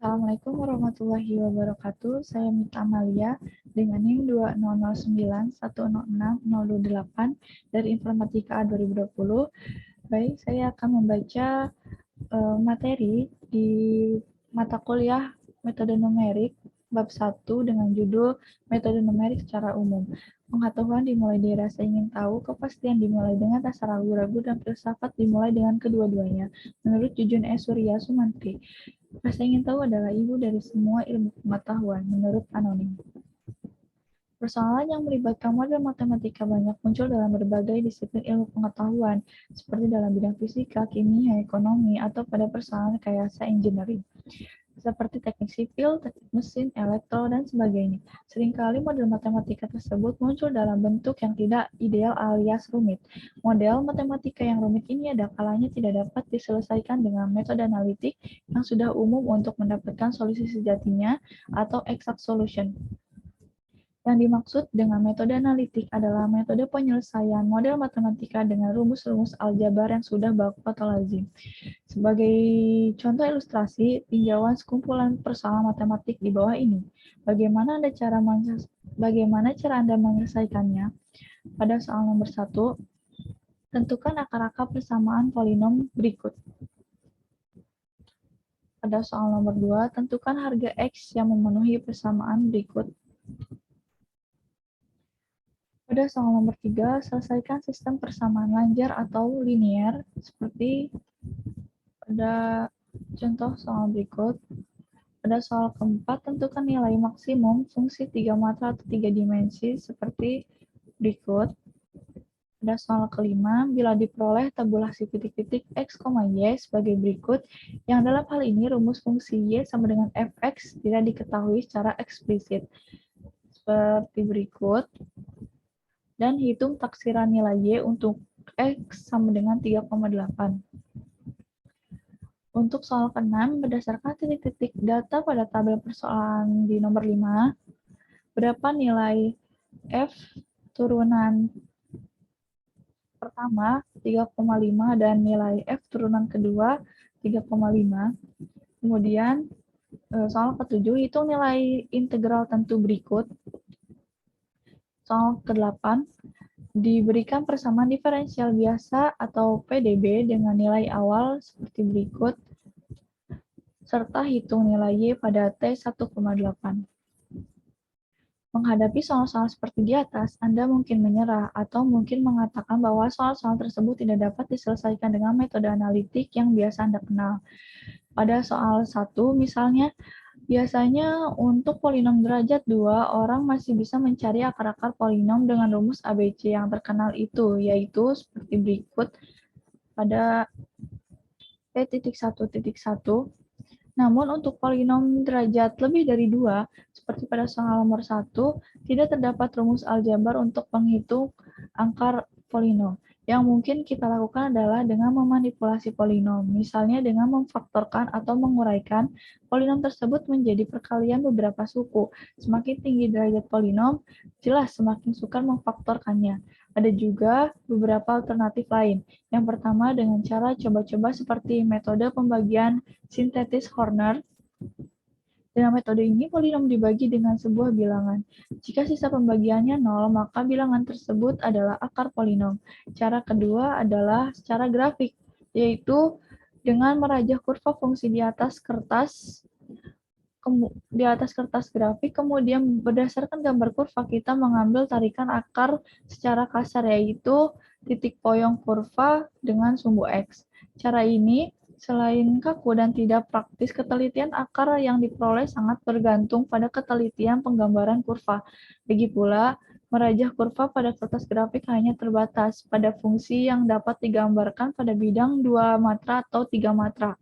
Assalamualaikum warahmatullahi wabarakatuh. Saya Mita Amalia dengan NIM 2009106008 dari Informatika 2020. Baik, saya akan membaca materi di mata kuliah Metode Numerik bab 1 dengan judul Metode Numerik secara umum. Pengetahuan dimulai dari rasa ingin tahu, kepastian dimulai dengan rasa ragu-ragu, dan filsafat dimulai dengan kedua-duanya. Menurut Jujun S. Surya Sumantri, rasa ingin tahu adalah ibu dari semua ilmu pengetahuan, menurut Anonim. Persoalan yang melibatkan model matematika banyak muncul dalam berbagai disiplin ilmu pengetahuan, seperti dalam bidang fisika, kimia, ekonomi, atau pada persoalan rekayasa engineering, seperti teknik sipil, teknik mesin, elektro, dan sebagainya. Seringkali model matematika tersebut muncul dalam bentuk yang tidak ideal alias rumit. Model matematika yang rumit ini ada kalanya tidak dapat diselesaikan dengan metode analitik yang sudah umum untuk mendapatkan solusi sejatinya atau exact solution. Yang dimaksud dengan metode analitik adalah metode penyelesaian model matematika dengan rumus-rumus aljabar yang sudah baku atau lazim. Sebagai contoh ilustrasi, tinjauan sekumpulan persoalan matematik di bawah ini. Bagaimana cara Anda menyelesaikannya? Pada soal nomor 1, tentukan akar-akar persamaan polinom berikut. Pada soal nomor 2, tentukan harga X yang memenuhi persamaan berikut. Pada soal nomor 3, selesaikan sistem persamaan lanjar atau linear seperti pada contoh soal berikut. Pada soal keempat, tentukan nilai maksimum fungsi 3 matra atau 3 dimensi seperti berikut. Pada soal kelima, bila diperoleh tabulasi titik-titik x, y sebagai berikut, yang dalam hal ini rumus fungsi y sama dengan fx tidak diketahui secara eksplisit. Seperti berikut. Dan hitung taksiran nilai y untuk x sama dengan 3,8. Untuk soal ke-6, berdasarkan titik-titik data pada tabel persoalan di nomor 5, berapa nilai f turunan pertama 3,5 dan nilai f turunan kedua 3,5. Kemudian soal ke-7, hitung nilai integral tentu berikut. Soal ke-8, diberikan persamaan diferensial biasa atau PDB dengan nilai awal seperti berikut, serta hitung nilai Y pada T1,8. Menghadapi soal-soal seperti di atas, Anda mungkin menyerah atau mungkin mengatakan bahwa soal-soal tersebut tidak dapat diselesaikan dengan metode analitik yang biasa Anda kenal. Pada soal 1, misalnya, biasanya untuk polinom derajat 2, orang masih bisa mencari akar-akar polinom dengan rumus ABC yang terkenal itu, yaitu seperti berikut pada P.1.1. Namun untuk polinom derajat lebih dari 2, seperti pada soal nomor 1, tidak terdapat rumus aljabar untuk menghitung akar polinom. Yang mungkin kita lakukan adalah dengan memanipulasi polinom, misalnya dengan memfaktorkan atau menguraikan polinom tersebut menjadi perkalian beberapa suku. Semakin tinggi derajat polinom, jelas semakin sukar memfaktorkannya. Ada juga beberapa alternatif lain. Yang pertama dengan cara coba-coba seperti metode pembagian sintetis Horner. Dengan metode ini, polinom dibagi dengan sebuah bilangan. Jika sisa pembagiannya 0, maka bilangan tersebut adalah akar polinom. Cara kedua adalah secara grafik, yaitu dengan merajah kurva fungsi di atas kertas grafik, kemudian berdasarkan gambar kurva kita mengambil tarikan akar secara kasar, yaitu titik poyong kurva dengan sumbu X. Cara ini selain kaku dan tidak praktis, ketelitian akar yang diperoleh sangat bergantung pada ketelitian penggambaran kurva. Lagi pula, merajah kurva pada kertas grafik hanya terbatas pada fungsi yang dapat digambarkan pada bidang 2 matra atau 3 matra.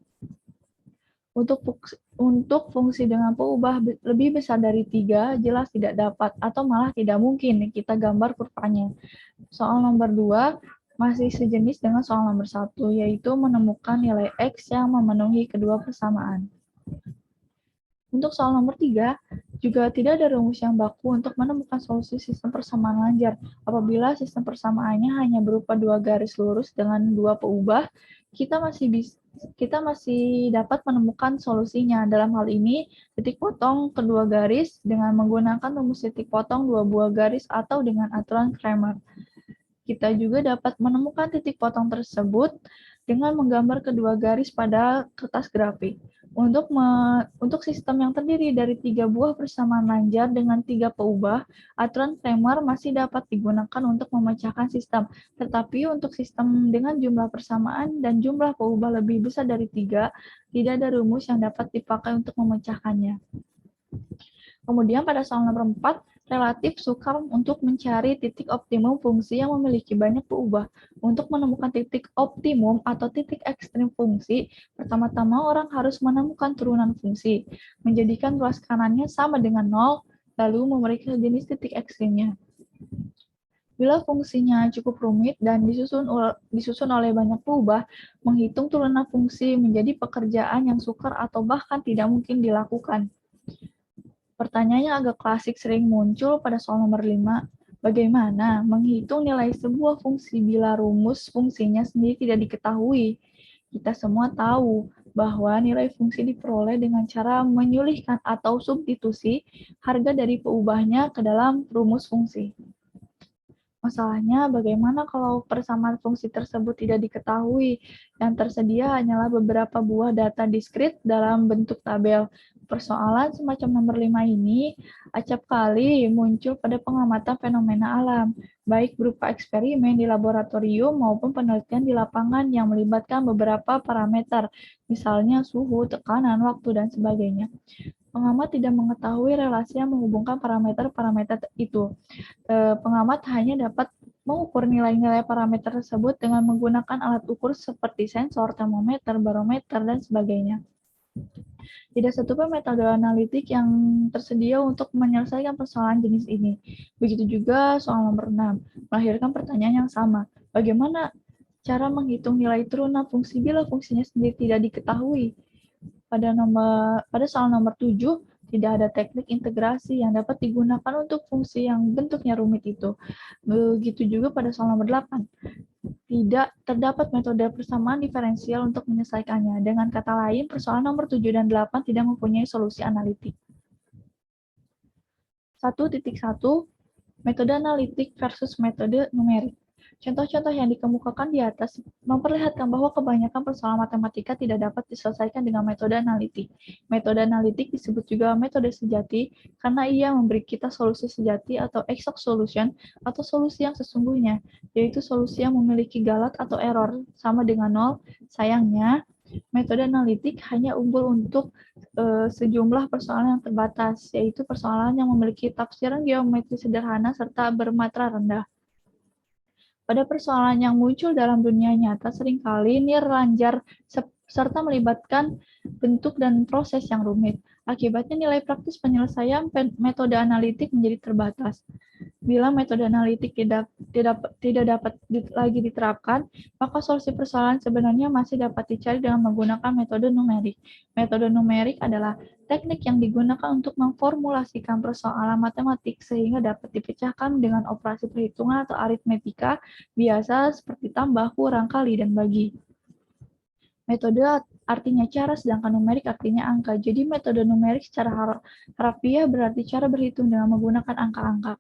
Untuk fungsi dengan peubah lebih besar dari 3, jelas tidak dapat atau malah tidak mungkin kita gambar kurvanya. Soal nomor 2 masih sejenis dengan soal nomor 1, yaitu menemukan nilai X yang memenuhi kedua persamaan. Untuk soal nomor 3, juga tidak ada rumus yang baku untuk menemukan solusi sistem persamaan lanjar. Apabila sistem persamaannya hanya berupa 2 garis lurus dengan 2 peubah, kita masih kita masih dapat menemukan solusinya. Dalam hal ini, titik potong kedua garis dengan menggunakan rumus titik potong dua buah garis atau dengan aturan Cramer. Kita juga dapat menemukan titik potong tersebut dengan menggambar kedua garis pada kertas grafik. Untuk sistem yang terdiri dari 3 buah persamaan lanjar dengan 3 peubah, aturan Cramer masih dapat digunakan untuk memecahkan sistem. Tetapi untuk sistem dengan jumlah persamaan dan jumlah peubah lebih besar dari 3, tidak ada rumus yang dapat dipakai untuk memecahkannya. Kemudian pada soal nomor 4, relatif sukar untuk mencari titik optimum fungsi yang memiliki banyak peubah. Untuk menemukan titik optimum atau titik ekstrim fungsi, pertama-tama orang harus menemukan turunan fungsi, menjadikan ruas kanannya sama dengan 0, lalu memeriksa jenis titik ekstrimnya. Bila fungsinya cukup rumit dan disusun oleh banyak peubah, menghitung turunan fungsi menjadi pekerjaan yang sukar atau bahkan tidak mungkin dilakukan. Pertanyaan yang agak klasik sering muncul pada soal nomor 5. Bagaimana menghitung nilai sebuah fungsi bila rumus fungsinya sendiri tidak diketahui? Kita semua tahu bahwa nilai fungsi diperoleh dengan cara menyulihkan atau substitusi harga dari peubahnya ke dalam rumus fungsi. Masalahnya, bagaimana kalau persamaan fungsi tersebut tidak diketahui? Yang tersedia hanyalah beberapa buah data diskrit dalam bentuk tabel. Persoalan semacam nomor 5 ini acap kali muncul pada pengamatan fenomena alam, baik berupa eksperimen di laboratorium maupun penelitian di lapangan yang melibatkan beberapa parameter, misalnya suhu, tekanan, waktu, dan sebagainya. Pengamat tidak mengetahui relasi yang menghubungkan parameter-parameter itu. Pengamat hanya dapat mengukur nilai-nilai parameter tersebut dengan menggunakan alat ukur seperti sensor, termometer, barometer, dan sebagainya. Tidak satupun metode analitik yang tersedia untuk menyelesaikan persoalan jenis ini. Begitu juga soal nomor 6, melahirkan pertanyaan yang sama. Bagaimana cara menghitung nilai turunan fungsi bila fungsinya sendiri tidak diketahui? Pada soal nomor 7, tidak ada teknik integrasi yang dapat digunakan untuk fungsi yang bentuknya rumit itu. Begitu juga pada soal nomor 8. Tidak terdapat metode persamaan diferensial untuk menyelesaikannya. Dengan kata lain, persoalan nomor 7 dan 8 tidak mempunyai solusi analitik. 1.1 Metode analitik versus metode numerik. Contoh-contoh yang dikemukakan di atas memperlihatkan bahwa kebanyakan persoalan matematika tidak dapat diselesaikan dengan metode analitik. Metode analitik disebut juga metode sejati karena ia memberi kita solusi sejati atau exact solution atau solusi yang sesungguhnya, yaitu solusi yang memiliki galat atau error sama dengan 0. Sayangnya, metode analitik hanya unggul untuk sejumlah persoalan yang terbatas, yaitu persoalan yang memiliki tafsiran geometri sederhana serta bermatra rendah. Pada persoalan yang muncul dalam dunia nyata, seringkali lanjar serta melibatkan bentuk dan proses yang rumit. Akibatnya nilai praktis penyelesaian metode analitik menjadi terbatas. Bila metode analitik tidak dapat lagi diterapkan, maka solusi persoalan sebenarnya masih dapat dicari dengan menggunakan metode numerik. Metode numerik adalah teknik yang digunakan untuk memformulasikan persoalan matematik sehingga dapat dipecahkan dengan operasi perhitungan atau aritmetika biasa seperti tambah, kurang, kali, dan bagi. Metode artinya cara, sedangkan numerik artinya angka. Jadi metode numerik secara harfiah berarti cara berhitung dengan menggunakan angka-angka.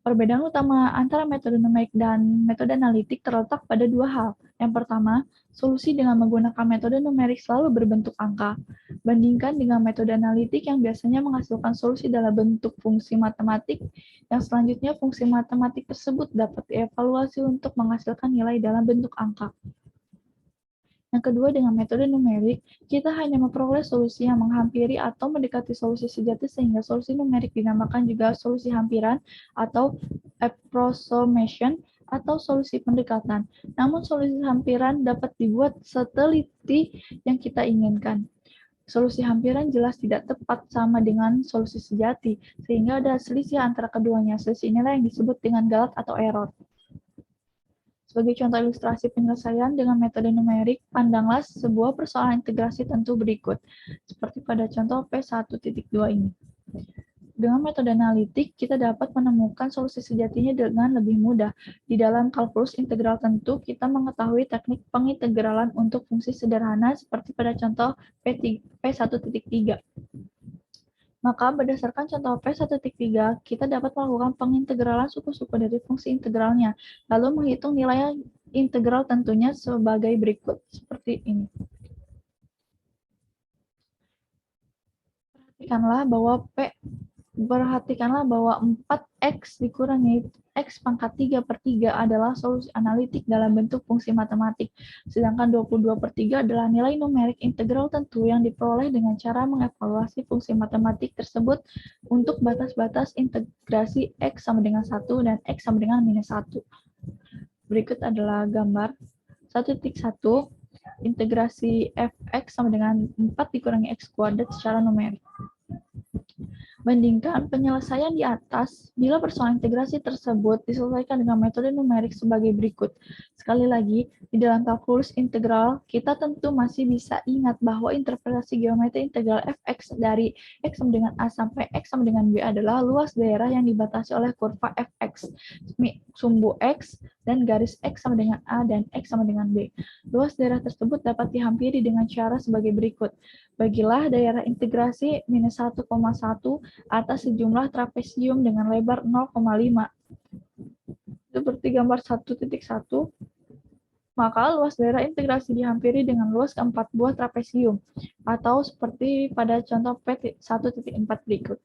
Perbedaan utama antara metode numerik dan metode analitik terletak pada dua hal. Yang pertama, solusi dengan menggunakan metode numerik selalu berbentuk angka. Bandingkan dengan metode analitik yang biasanya menghasilkan solusi dalam bentuk fungsi matematik, yang selanjutnya fungsi matematik tersebut dapat dievaluasi untuk menghasilkan nilai dalam bentuk angka. Yang kedua, dengan metode numerik, kita hanya memperoleh solusi yang menghampiri atau mendekati solusi sejati sehingga solusi numerik dinamakan juga solusi hampiran atau approximation atau solusi pendekatan. Namun solusi hampiran dapat dibuat seteliti yang kita inginkan. Solusi hampiran jelas tidak tepat sama dengan solusi sejati, sehingga ada selisih antara keduanya. Selisih inilah yang disebut dengan galat atau error. Sebagai contoh ilustrasi penyelesaian dengan metode numerik, pandanglah sebuah persoalan integrasi tentu berikut, seperti pada contoh P1.2 ini. Dengan metode analitik, kita dapat menemukan solusi sejatinya dengan lebih mudah. Di dalam kalkulus integral tentu, kita mengetahui teknik pengintegralan untuk fungsi sederhana seperti pada contoh P1.3. Maka berdasarkan contoh P1.3, kita dapat melakukan pengintegralan suku-suku dari fungsi integralnya, lalu menghitung nilai integral tentunya sebagai berikut, seperti ini. Perhatikanlah bahwa 4x dikurangi x pangkat 3/3 adalah solusi analitik dalam bentuk fungsi matematik, sedangkan 22/3 adalah nilai numerik integral tentu yang diperoleh dengan cara mengevaluasi fungsi matematik tersebut untuk batas-batas integrasi x sama dengan 1 dan x sama dengan minus 1. Berikut adalah gambar 1.1 integrasi fx sama dengan 4 dikurangi x kuadrat secara numerik. Bandingkan penyelesaian di atas bila persoalan integrasi tersebut diselesaikan dengan metode numerik sebagai berikut. Sekali lagi, di dalam kalkulus integral, kita tentu masih bisa ingat bahwa interpretasi geometri integral fx dari x sama dengan a sampai x sama dengan b adalah luas daerah yang dibatasi oleh kurva fx, sumbu x, dan garis x sama dengan a dan x sama dengan b. Luas daerah tersebut dapat dihampiri dengan cara sebagai berikut. Bagilah daerah integrasi minus 1,1 atas sejumlah trapesium dengan lebar 0,5. Seperti gambar 1.1, maka luas daerah integrasi dihampiri dengan luas keempat buah trapesium, atau seperti pada contoh P1.4 berikut.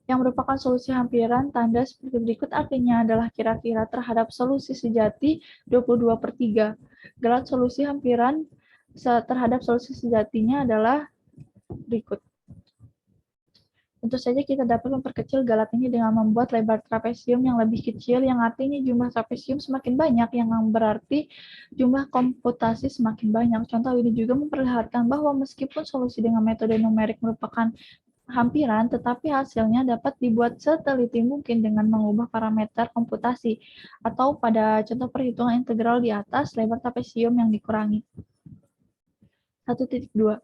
Yang merupakan solusi hampiran, tanda seperti berikut artinya adalah kira-kira terhadap solusi sejati 22/3. Galat solusi hampiran terhadap solusi sejatinya adalah berikut. Tentu saja kita dapat memperkecil galat ini dengan membuat lebar trapesium yang lebih kecil, yang artinya jumlah trapesium semakin banyak, yang berarti jumlah komputasi semakin banyak. Contoh ini juga memperlihatkan bahwa meskipun solusi dengan metode numerik merupakan hampiran, tetapi hasilnya dapat dibuat seteliti mungkin dengan mengubah parameter komputasi, atau pada contoh perhitungan integral di atas, lebar trapesium yang dikurangi. 1.2.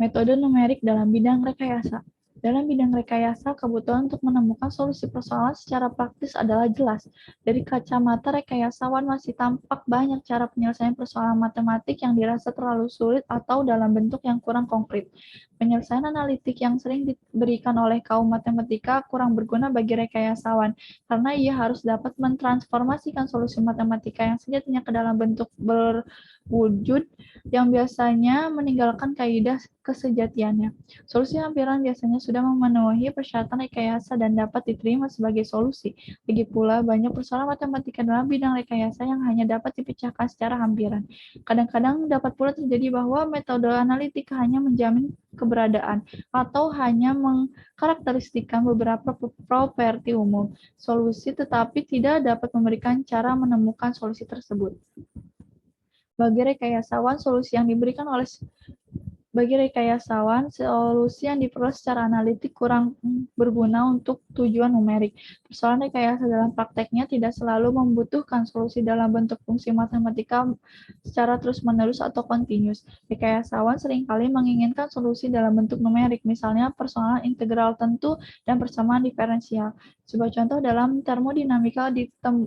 Metode numerik dalam bidang rekayasa. Dalam bidang rekayasa, kebutuhan untuk menemukan solusi persoalan secara praktis adalah jelas. Dari kacamata rekaysawan masih tampak banyak cara penyelesaian persoalan matematik yang dirasa terlalu sulit atau dalam bentuk yang kurang konkret. Penyelesaian analitik yang sering diberikan oleh kaum matematika kurang berguna bagi rekayasawan, karena ia harus dapat mentransformasikan solusi matematika yang sejatinya ke dalam bentuk berwujud yang biasanya meninggalkan kaidah kesejatiannya. Solusi hampiran biasanya sudah memenuhi persyaratan rekayasa dan dapat diterima sebagai solusi. Lagi pula, banyak persoalan matematika dalam bidang rekayasa yang hanya dapat dipecahkan secara hampiran. Kadang-kadang dapat pula terjadi bahwa metode analitik hanya menjamin keberadaan atau hanya mengkarakteristikkan beberapa properti umum solusi tetapi tidak dapat memberikan cara menemukan solusi tersebut. Bagi rekayasawan, solusi yang diperoleh secara analitik kurang berguna untuk tujuan numerik. Persoalan rekayasa dalam prakteknya tidak selalu membutuhkan solusi dalam bentuk fungsi matematika secara terus-menerus atau kontinus. Rekayasawan seringkali menginginkan solusi dalam bentuk numerik, misalnya persoalan integral tentu dan persamaan diferensial. Sebuah contoh dalam termodinamika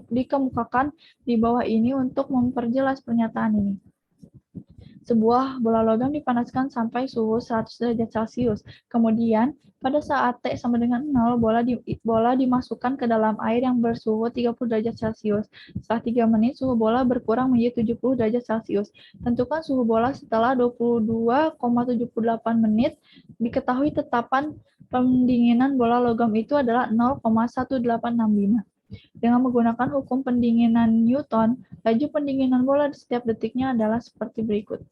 dikemukakan di bawah ini untuk memperjelas pernyataan ini. Sebuah bola logam dipanaskan sampai suhu 100 derajat Celcius. Kemudian, pada saat T sama dengan 0, bola dimasukkan ke dalam air yang bersuhu 30 derajat Celcius. Setelah 3 menit, suhu bola berkurang menjadi 70 derajat Celcius. Tentukan suhu bola setelah 22,78 menit. Diketahui tetapan pendinginan bola logam itu adalah 0,1865. Dengan menggunakan hukum pendinginan Newton, laju pendinginan bola di setiap detiknya adalah seperti berikut.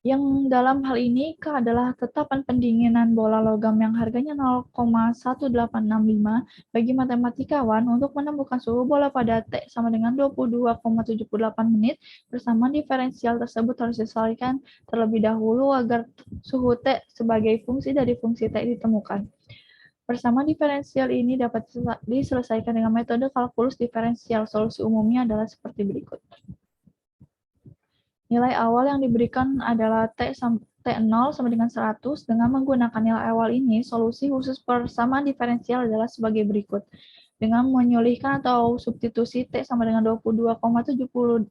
Yang dalam hal ini K adalah tetapan pendinginan bola logam yang harganya 0,1865 bagi matematikawan untuk menemukan suhu bola pada T sama dengan 22,78 menit. Persamaan diferensial tersebut harus diselesaikan terlebih dahulu agar suhu T sebagai fungsi dari fungsi T ditemukan. Persamaan diferensial ini dapat diselesaikan dengan metode kalkulus diferensial. Solusi umumnya adalah seperti berikut. Nilai awal yang diberikan adalah T0 sama dengan 100. Dengan menggunakan nilai awal ini, solusi khusus persamaan diferensial adalah sebagai berikut. Dengan menyulihkan atau substitusi T sama dengan 22,78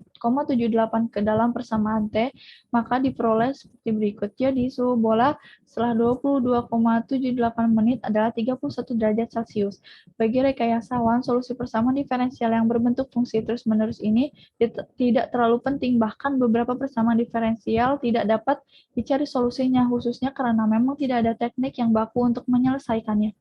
ke dalam persamaan T, maka diperoleh seperti berikut. Jadi, suhu bola setelah 22,78 menit adalah 31 derajat Celcius. Bagi rekayasawan, solusi persamaan diferensial yang berbentuk fungsi terus-menerus ini tidak terlalu penting, bahkan beberapa persamaan diferensial tidak dapat dicari solusinya, khususnya karena memang tidak ada teknik yang baku untuk menyelesaikannya.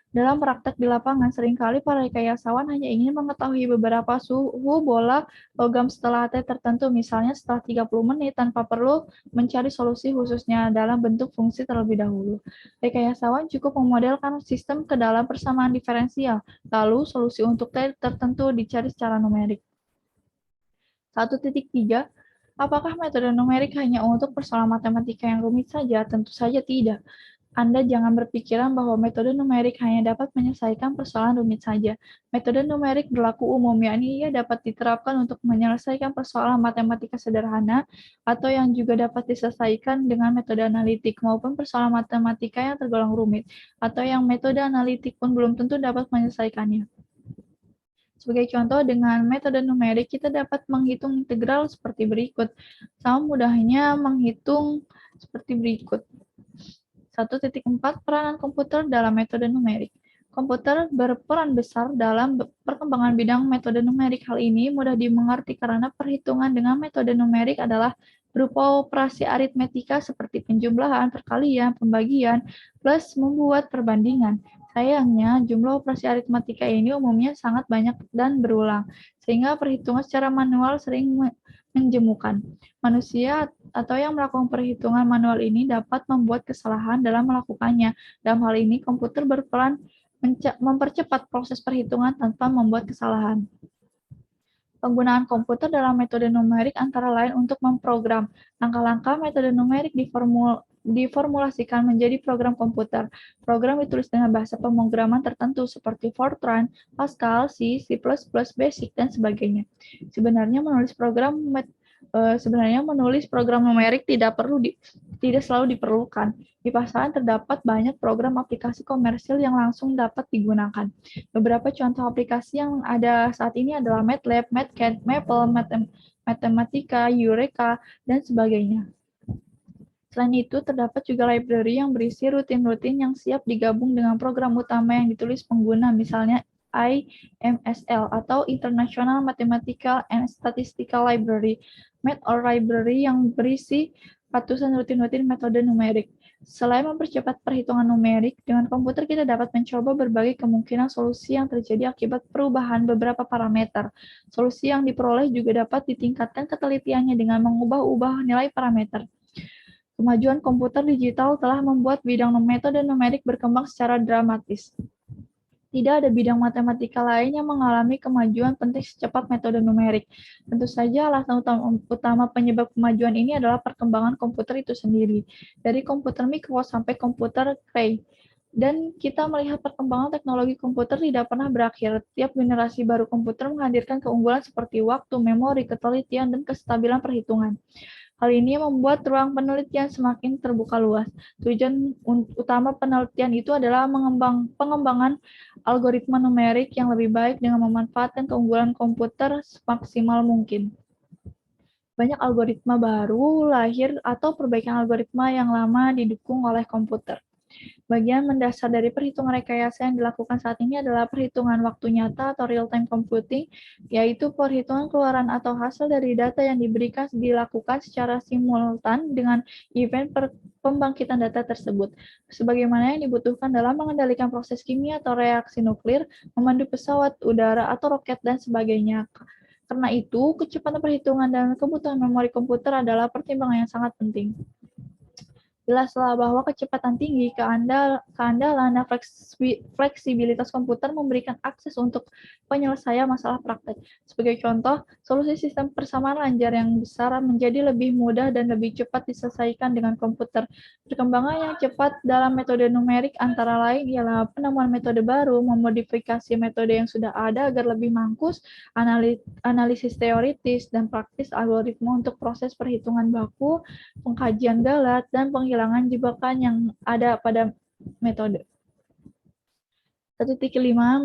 Dalam praktek di lapangan, seringkali para rekayasawan hanya ingin mengetahui beberapa suhu bola logam setelah T tertentu, misalnya setelah 30 menit, tanpa perlu mencari solusi khususnya dalam bentuk fungsi terlebih dahulu. Rekayasawan cukup memodelkan sistem ke dalam persamaan diferensial, lalu solusi untuk T tertentu dicari secara numerik. 1.3. Apakah metode numerik hanya untuk persoalan matematika yang rumit saja? Tentu saja tidak. Anda jangan berpikiran bahwa metode numerik hanya dapat menyelesaikan persoalan rumit saja. Metode numerik berlaku umum, yakni ia dapat diterapkan untuk menyelesaikan persoalan matematika sederhana atau yang juga dapat diselesaikan dengan metode analitik maupun persoalan matematika yang tergolong rumit atau yang metode analitik pun belum tentu dapat menyelesaikannya. Sebagai contoh, dengan metode numerik kita dapat menghitung integral seperti berikut. Sama mudahnya menghitung seperti berikut. 1.4 Peranan komputer dalam metode numerik. Komputer berperan besar dalam perkembangan bidang metode numerik. Hal ini mudah dimengerti karena perhitungan dengan metode numerik adalah berupa operasi aritmetika seperti penjumlahan, perkalian, pembagian, plus membuat perbandingan. Sayangnya, jumlah operasi aritmetika ini umumnya sangat banyak dan berulang, sehingga perhitungan secara manual sering menjemukan. Manusia atau yang melakukan perhitungan manual ini dapat membuat kesalahan dalam melakukannya. Dalam hal ini, komputer berperan mempercepat proses perhitungan tanpa membuat kesalahan. Penggunaan komputer dalam metode numerik antara lain untuk memprogram. Langkah-langkah metode numerik diformulasikan menjadi program komputer. Program ditulis dengan bahasa pemrograman tertentu seperti Fortran, Pascal, C, C++, Basic, dan sebagainya. Sebenarnya menulis program numerik tidak selalu diperlukan. Di pasaran terdapat banyak program aplikasi komersil yang langsung dapat digunakan. Beberapa contoh aplikasi yang ada saat ini adalah MATLAB, MATCAD, Maple, Mathematica, Eureka, dan sebagainya. Selain itu, terdapat juga library yang berisi rutin-rutin yang siap digabung dengan program utama yang ditulis pengguna, misalnya IMSL atau International Mathematical and Statistical Library, MATH or library yang berisi ratusan rutin-rutin metode numerik. Selain mempercepat perhitungan numerik, dengan komputer kita dapat mencoba berbagai kemungkinan solusi yang terjadi akibat perubahan beberapa parameter. Solusi yang diperoleh juga dapat ditingkatkan ketelitiannya dengan mengubah-ubah nilai parameter. Kemajuan komputer digital telah membuat bidang metode numerik berkembang secara dramatis. Tidak ada bidang matematika lain yang mengalami kemajuan penting secepat metode numerik. Tentu saja alasan utama penyebab kemajuan ini adalah perkembangan komputer itu sendiri, dari komputer mikro sampai komputer Cray. Dan kita melihat perkembangan teknologi komputer tidak pernah berakhir. Tiap generasi baru komputer menghadirkan keunggulan seperti waktu, memori, ketelitian, dan kestabilan perhitungan. Hal ini membuat ruang penelitian semakin terbuka luas. Tujuan utama penelitian itu adalah pengembangan algoritma numerik yang lebih baik dengan memanfaatkan keunggulan komputer semaksimal mungkin. Banyak algoritma baru lahir atau perbaikan algoritma yang lama didukung oleh komputer. Bagian mendasar dari perhitungan rekayasa yang dilakukan saat ini adalah perhitungan waktu nyata atau real-time computing, yaitu perhitungan keluaran atau hasil dari data yang dilakukan secara simultan dengan event pembangkitan data tersebut, sebagaimana yang dibutuhkan dalam mengendalikan proses kimia atau reaksi nuklir, memandu pesawat udara atau roket, dan sebagainya. Karena itu, kecepatan perhitungan dan kebutuhan memori komputer adalah pertimbangan yang sangat penting. Jelaslah bahwa kecepatan tinggi, keandalan, dan fleksibilitas komputer memberikan akses untuk penyelesaian masalah praktek. Sebagai contoh, solusi sistem persamaan lanjar yang besar menjadi lebih mudah dan lebih cepat diselesaikan dengan komputer. Perkembangan yang cepat dalam metode numerik antara lain ialah penemuan metode baru, memodifikasi metode yang sudah ada agar lebih mangkus, analisis teoritis dan praktis algoritma untuk proses perhitungan baku, pengkajian galat, dan penghilangan jebakan yang ada pada metode. 1.5.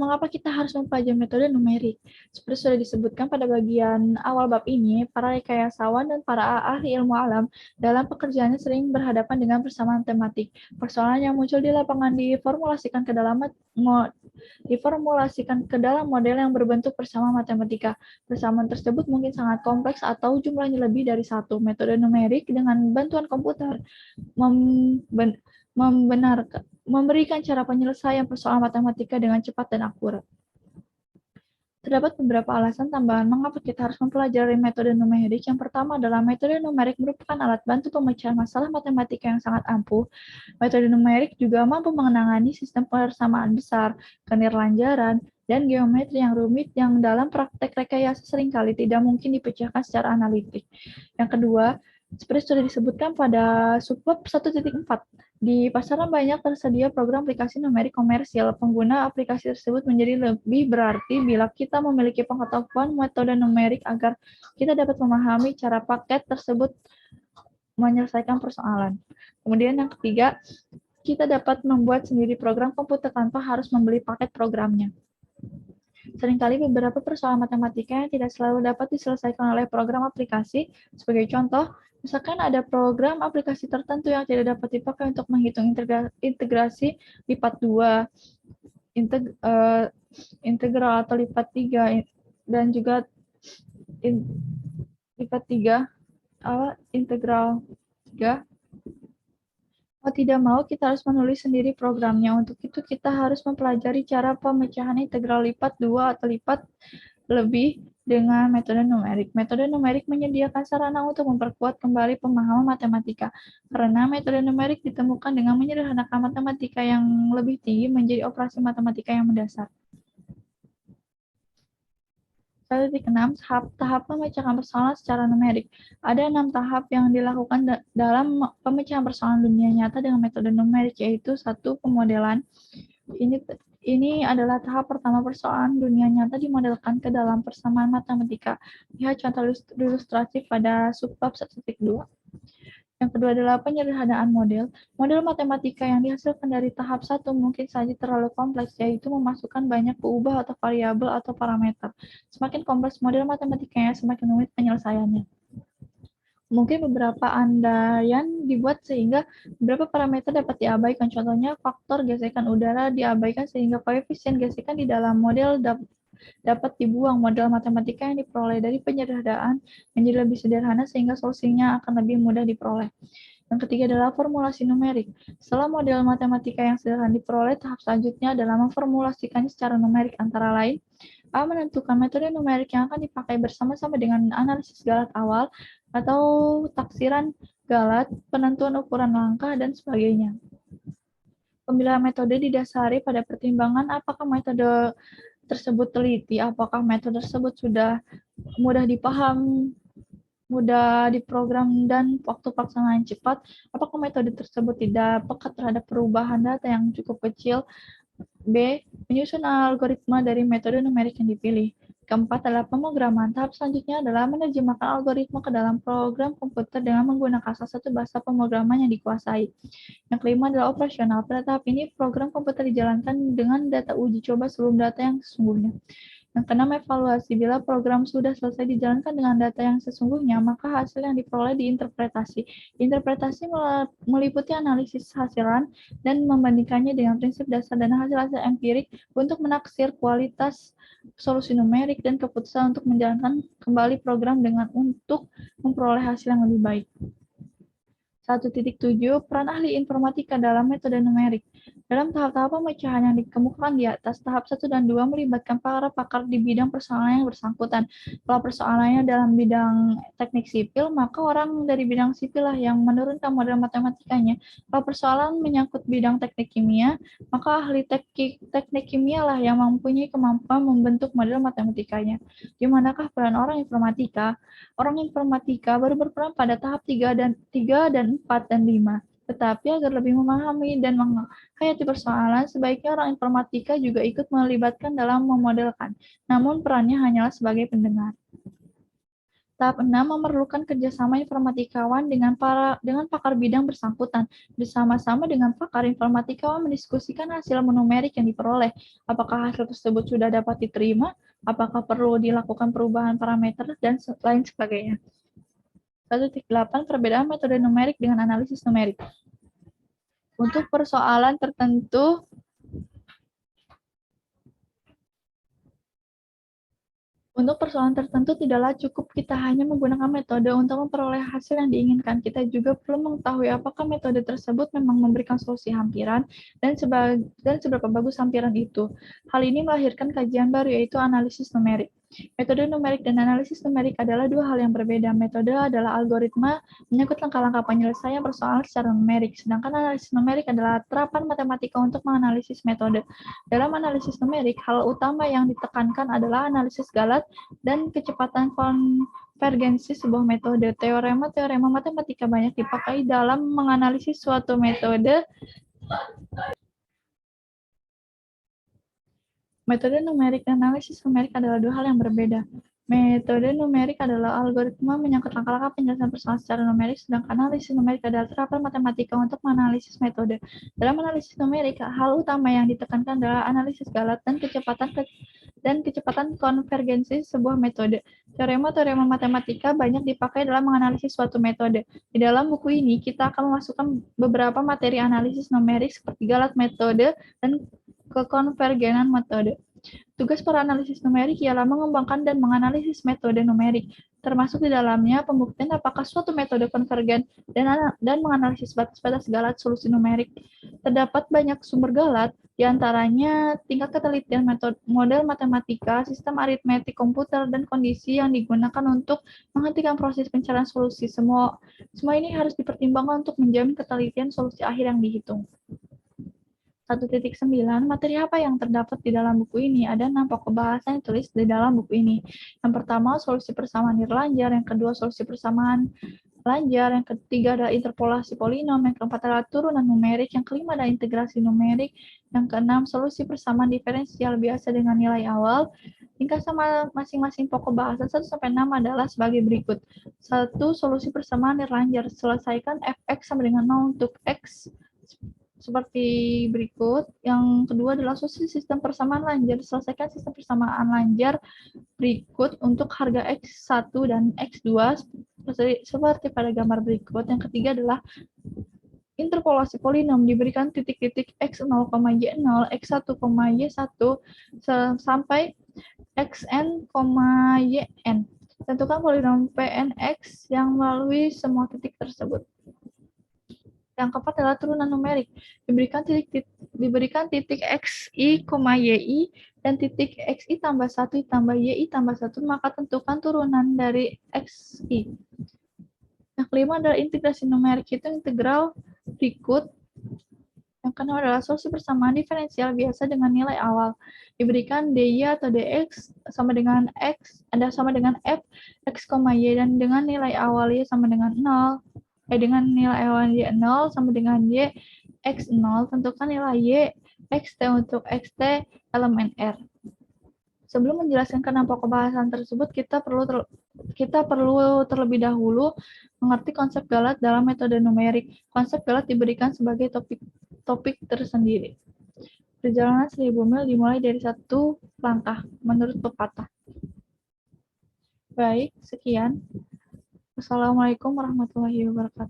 Mengapa kita harus mempelajari metode numerik? Seperti sudah disebutkan pada bagian awal bab ini, para rekayasawan dan para ahli ilmu alam dalam pekerjaannya sering berhadapan dengan persamaan tematik. Persoalan yang muncul di lapangan diformulasikan ke dalam model yang berbentuk persamaan matematika. Persamaan tersebut mungkin sangat kompleks atau jumlahnya lebih dari satu. Metode numerik dengan bantuan komputer memberikan cara penyelesaian persoalan matematika dengan cepat dan akurat. Terdapat beberapa alasan tambahan mengapa kita harus mempelajari metode numerik. Yang pertama adalah metode numerik merupakan alat bantu pemecahan masalah matematika yang sangat ampuh. Metode numerik juga mampu menangani sistem persamaan besar, kenirlanjaran, dan geometri yang rumit yang dalam praktek rekayasa seringkali tidak mungkin dipecahkan secara analitik. Yang kedua, seperti sudah disebutkan pada subbab 1.4, di pasaran banyak tersedia program aplikasi numerik komersial. Pengguna aplikasi tersebut menjadi lebih berarti bila kita memiliki pengetahuan metode numerik agar kita dapat memahami cara paket tersebut menyelesaikan persoalan. Kemudian yang ketiga, kita dapat membuat sendiri program komputer tanpa harus membeli paket programnya. Seringkali beberapa persoalan matematika yang tidak selalu dapat diselesaikan oleh program aplikasi. Sebagai contoh, misalkan ada program aplikasi tertentu yang tidak dapat dipakai untuk menghitung integrasi lipat 2, integral atau lipat 3, dan juga lipat 3, integral 3. Mau tidak mau, kita harus menulis sendiri programnya. Untuk itu, kita harus mempelajari cara pemecahan integral lipat 2 atau lipat lebih dengan metode numerik. Metode numerik menyediakan sarana untuk memperkuat kembali pemahaman matematika. Karena metode numerik ditemukan dengan menyederhanakan matematika yang lebih tinggi menjadi operasi matematika yang mendasar. 1.6. Tahap pemecahan persoalan secara numerik. Ada 6 tahap yang dilakukan dalam pemecahan persoalan dunia nyata dengan metode numerik, yaitu 1. Pemodelan. Ini adalah tahap pertama persoalan dunia nyata dimodelkan ke dalam persamaan matematika. Lihat contoh ilustratif pada subbab 1.2. Yang kedua adalah penyederhanaan model. Model matematika yang dihasilkan dari tahap 1 mungkin saja terlalu kompleks, yaitu memasukkan banyak peubah atau variabel atau parameter. Semakin kompleks model matematikanya, semakin rumit penyelesaiannya. Mungkin beberapa andaian dibuat sehingga beberapa parameter dapat diabaikan. Contohnya, faktor gesekan udara diabaikan sehingga koefisien gesekan di dalam model dapat dibuang. Model matematika yang diperoleh dari penyederhanaan menjadi lebih sederhana sehingga solusinya akan lebih mudah diperoleh. Yang ketiga adalah formulasi numerik. Setelah model matematika yang sederhana diperoleh, tahap selanjutnya adalah memformulasikannya secara numerik, antara lain A. Menentukan metode numerik yang akan dipakai bersama-sama dengan analisis galat awal atau taksiran galat, penentuan ukuran langkah, dan sebagainya. Pemilihan metode didasari pada pertimbangan apakah metode tersebut teliti, apakah metode tersebut sudah mudah dipaham, mudah diprogram, dan waktu pelaksanaan cepat, apakah metode tersebut tidak peka terhadap perubahan data yang cukup kecil. B. Menyusun algoritma dari metode numerik yang dipilih. Keempat adalah pemrograman. Tahap selanjutnya adalah menerjemahkan algoritma ke dalam program komputer dengan menggunakan salah satu bahasa pemrograman yang dikuasai. Yang kelima adalah operasional. Pada tahap ini, program komputer dijalankan dengan data uji coba sebelum data yang sesungguhnya. Yang keenam, evaluasi. Bila program sudah selesai dijalankan dengan data yang sesungguhnya, maka hasil yang diperoleh diinterpretasi. Interpretasi meliputi analisis hasilan dan membandingkannya dengan prinsip dasar dan hasil-hasil empirik untuk menaksir kualitas solusi numerik dan keputusan untuk menjalankan kembali program untuk memperoleh hasil yang lebih baik. 1.7. Peran ahli informatika dalam metode numerik. Dalam tahap-tahap pemecahan yang dikemukakan di atas, tahap 1 dan 2 melibatkan para pakar di bidang persoalan yang bersangkutan. Kalau persoalannya dalam bidang teknik sipil, maka orang dari bidang sipil lah yang menurunkan model matematikanya. Kalau persoalan menyangkut bidang teknik kimia, maka ahli teknik kimia lah yang mempunyai kemampuan membentuk model matematikanya. Di manakah peran orang informatika? Orang informatika baru berperan pada tahap 3 dan 4 dan 5. Tetapi agar lebih memahami dan menghayati persoalan, sebaiknya orang informatika juga ikut melibatkan dalam memodelkan. Namun perannya hanyalah sebagai pendengar. Tahap 6 memerlukan kerjasama informatikawan dengan pakar bidang bersangkutan. Bersama-sama dengan pakar informatikawan mendiskusikan hasil numerik yang diperoleh. Apakah hasil tersebut sudah dapat diterima? Apakah perlu dilakukan perubahan parameter? Dan lain sebagainya. 1.8 Perbedaan metode numerik dengan analisis numerik. Untuk persoalan tertentu, tidaklah cukup kita hanya menggunakan metode untuk memperoleh hasil yang diinginkan. Kita juga perlu mengetahui apakah metode tersebut memang memberikan solusi hampiran dan seberapa bagus hampiran itu. Hal ini melahirkan kajian baru, yaitu analisis numerik. Metode numerik dan analisis numerik adalah dua hal yang berbeda. Metode adalah algoritma menyangkut langkah-langkah penyelesaian persoalan secara numerik, sedangkan analisis numerik adalah terapan matematika untuk menganalisis metode. Dalam analisis numerik, hal utama yang ditekankan adalah analisis galat dan kecepatan konvergensi sebuah metode. Teorema matematika banyak dipakai dalam menganalisis suatu metode. Metode numerik dan analisis numerik adalah dua hal yang berbeda. Metode numerik adalah algoritma menyangkut langkah-langkah penyelesaian persoalan secara numerik, sedangkan analisis numerik adalah terapan matematika untuk menganalisis metode. Dalam analisis numerik, hal utama yang ditekankan adalah analisis galat dan kecepatan konvergensi sebuah metode. Teorema matematika banyak dipakai dalam menganalisis suatu metode. Di dalam buku ini, kita akan memasukkan beberapa materi analisis numerik seperti galat metode dan kekonvergenan metode. Tugas para analisis numerik ialah mengembangkan dan menganalisis metode numerik, termasuk di dalamnya pembuktian apakah suatu metode konvergen dan menganalisis batas-batas galat solusi numerik. Terdapat banyak sumber galat, di antaranya tingkat ketelitian model matematika, sistem aritmetik komputer, dan kondisi yang digunakan untuk menghentikan proses pencarian solusi. Semua ini harus dipertimbangkan untuk menjamin ketelitian solusi akhir yang dihitung. 1.9 Materi apa yang terdapat di dalam buku ini? Ada 6 pokok bahasan yang ditulis di dalam buku ini. Yang pertama, solusi persamaan Nirlanjar. Yang kedua, solusi persamaan Lanjar. Yang ketiga adalah interpolasi polinom. Yang keempat adalah turunan numerik. Yang kelima adalah integrasi numerik. Yang keenam, solusi persamaan diferensial biasa dengan nilai awal. Ringkas sama masing-masing pokok bahasan 1-6 adalah sebagai berikut. 1. Solusi persamaan Nirlanjar. Selesaikan fx sama dengan 0 untuk x seperti berikut. Yang kedua adalah solusi sistem persamaan Lanjar. Selesaikan sistem persamaan Lanjar berikut untuk harga X1 dan X2 seperti pada gambar berikut. Yang ketiga adalah interpolasi polinom. Diberikan titik-titik X0, Y0, X1, Y1 sampai Xn, Yn. Tentukan polinom Pnx yang melalui semua titik tersebut. Yang keempat adalah turunan numerik. Diberikan titik xi, yi, dan titik xi tambah 1 tambah yi tambah 1, maka tentukan turunan dari xi. Yang kelima adalah integrasi numerik, itu integral berikut. Yang keenam adalah solusi persamaan diferensial biasa dengan nilai awal. Diberikan dy atau dx sama dengan x, sama dengan f, x, y, dan dengan nilai awal y sama dengan 0. Dengan nilai awal y 0 sama dengan y x 0, tentukan nilai y xt untuk xt elemen R. Sebelum menjelaskan keenam pokok bahasan tersebut, kita perlu terlebih dahulu mengerti konsep galat dalam metode numerik. Konsep galat diberikan sebagai topik tersendiri. Perjalanan 1000 mil dimulai dari satu langkah, menurut pepatah. Baik, sekian. Wassalamualaikum warahmatullahi wabarakatuh.